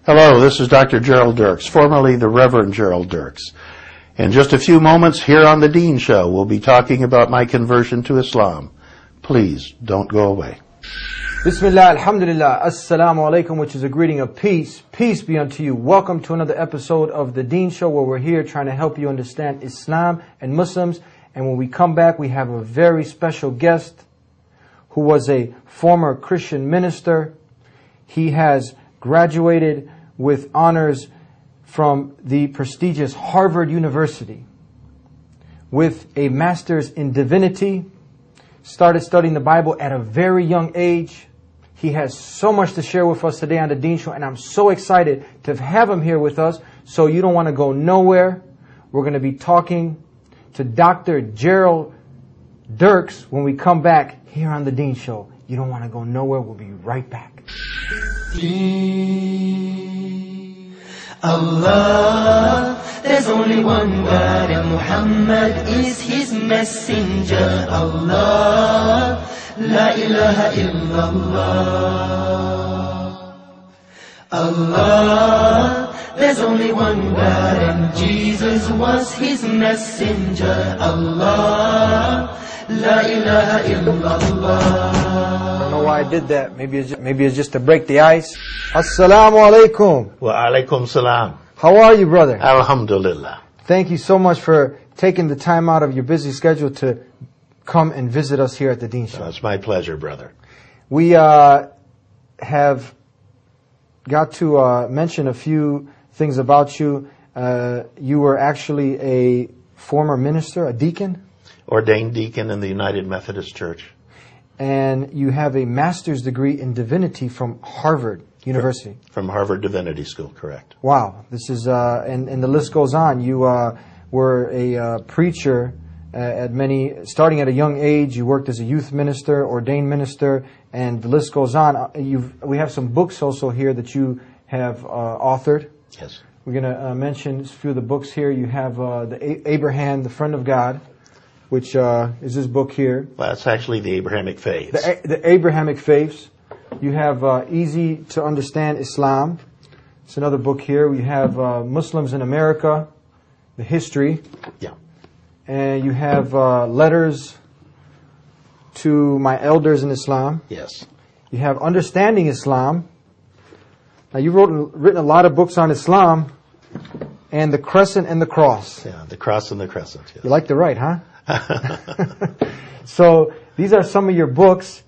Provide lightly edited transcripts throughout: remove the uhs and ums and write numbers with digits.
Hello, this is Dr. Gerald Dirks, formerly the Reverend Gerald Dirks. In just a few moments here on The Dean Show, we'll be talking about my conversion to Islam. Please don't go away. Bismillah, alhamdulillah, assalamu alaikum, which is a greeting of peace. Peace be unto you. Welcome to another episode of The Dean Show, where we're here trying to help you understand Islam and Muslims. And when we come back, we have a very special guest who was a former Christian minister. He has graduated with honors from the prestigious Harvard University with a master's in divinity. Started studying the Bible at a very young age. He has so much to share with us today on The Dean Show, and I'm so excited to have him here with us. So you don't want to go nowhere. We're going to be talking to Dr. Gerald Dirks when we come back here on The Dean Show. You don't want to go nowhere. We'll be right back. Allah, there's only one God and Muhammad is his messenger. Allah, la ilaha illallah. Allah, there's only one God and Jesus was his messenger. Allah, la ilaha illallah. I don't know why I did that. Maybe it's just to break the ice. Assalamu alaikum. Wa alaikum salam. How are you, brother? Alhamdulillah. Thank you so much for taking the time out of your busy schedule to come and visit us here at the Dean Show. It's my pleasure, brother. We have got to mention a few things about you. You were actually a former minister, a deacon. Ordained deacon in the United Methodist Church. And you have a master's degree in divinity from Harvard University. From Harvard Divinity School, correct. Wow. This is, and the list goes on. You were a preacher starting at a young age. You worked as a youth minister, ordained minister, and the list goes on. We have some books also here that you have authored. Yes. We're going to mention a few of the books here. You have the Abraham, the Friend of God, which is this book here. Well, that's actually the Abrahamic Faiths. The Abrahamic Faiths. You have Easy to Understand Islam. It's another book here. We have Muslims in America, the history. Yeah. And you have Letters to My Elders in Islam. Yes. You have Understanding Islam. Now, you've written a lot of books on Islam. And The Crescent and the Cross. Yeah, The Cross and the Crescent. Yes. You like to write, huh? So these are some of your books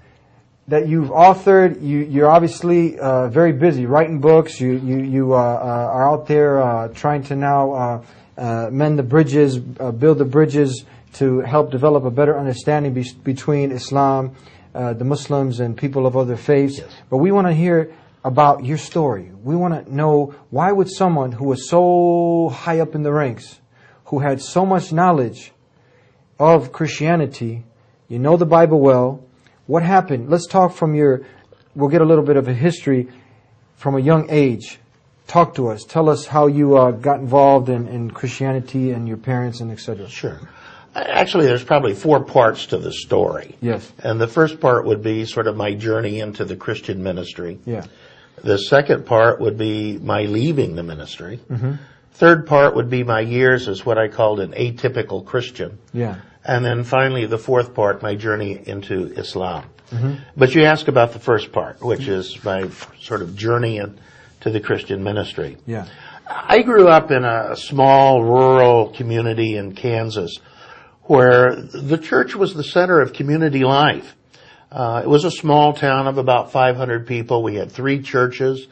that you've authored. You're obviously very busy writing books. You are out there trying to now mend the bridges, build the bridges to help develop a better understanding between Islam, the Muslims, and people of other faiths. Yes. But we want to hear about your story. We want to know, why would someone who was so high up in the ranks, who had so much knowledge of Christianity, you know the Bible well, what happened? Let's talk we'll get a little bit of a history from a young age. Talk to us. Tell us how you got involved in Christianity and your parents and etc. Sure. Actually, there's probably 4 parts to the story. Yes. And the first part would be sort of my journey into the Christian ministry. Yeah. The second part would be my leaving the ministry. Mm-hmm. Third part would be my years as what I called an atypical Christian. Yeah. And then finally, the fourth part, my journey into Islam. Mm-hmm. But you ask about the first part, which is my sort of journey into the Christian ministry. Yeah. I grew up in a small rural community in Kansas where the church was the center of community life. It was a small town of about 500 people. We had 3 churches.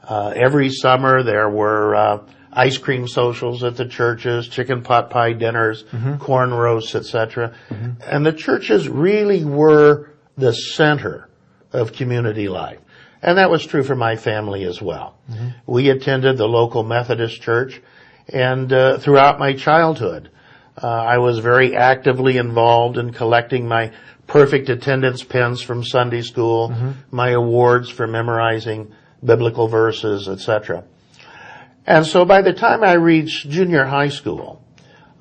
Every summer there were ice cream socials at the churches, chicken pot pie dinners, corn roasts, etc. And the churches really were the center of community life. And that was true for my family as well. We attended the local Methodist church, and throughout my childhood, I was very actively involved in collecting my perfect attendance pens from Sunday school, my awards for memorizing biblical verses, etc. And so by the time I reached junior high school,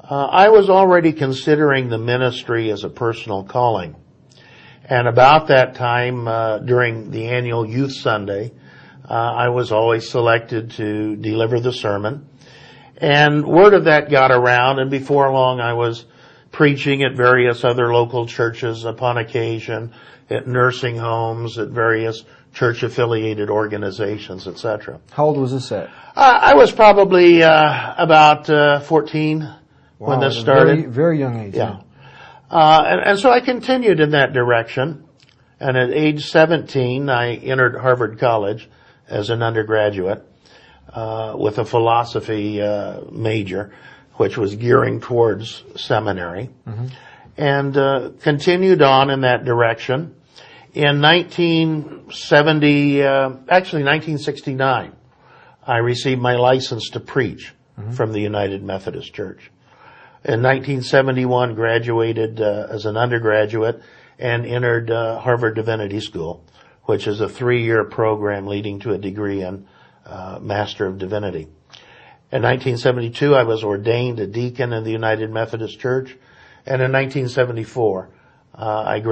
I was already considering the ministry as a personal calling. And about that time, during the annual Youth Sunday, I was always selected to deliver the sermon. And word of that got around, and before long I was preaching at various other local churches upon occasion, at nursing homes, at various church-affiliated organizations, etc. How old was this at? I was probably about 14 when this started. Very, very young age. Yeah. And so I continued in that direction. And at age 17, I entered Harvard College as an undergraduate with a philosophy major, which was gearing towards seminary, and continued on in that direction. In 1969, I received my license to preach from the United Methodist Church. In 1971, graduated as an undergraduate and entered Harvard Divinity School, which is a 3-year program leading to a degree in Master of Divinity. In 1972, I was ordained a deacon in the United Methodist Church, and in 1974, I graduated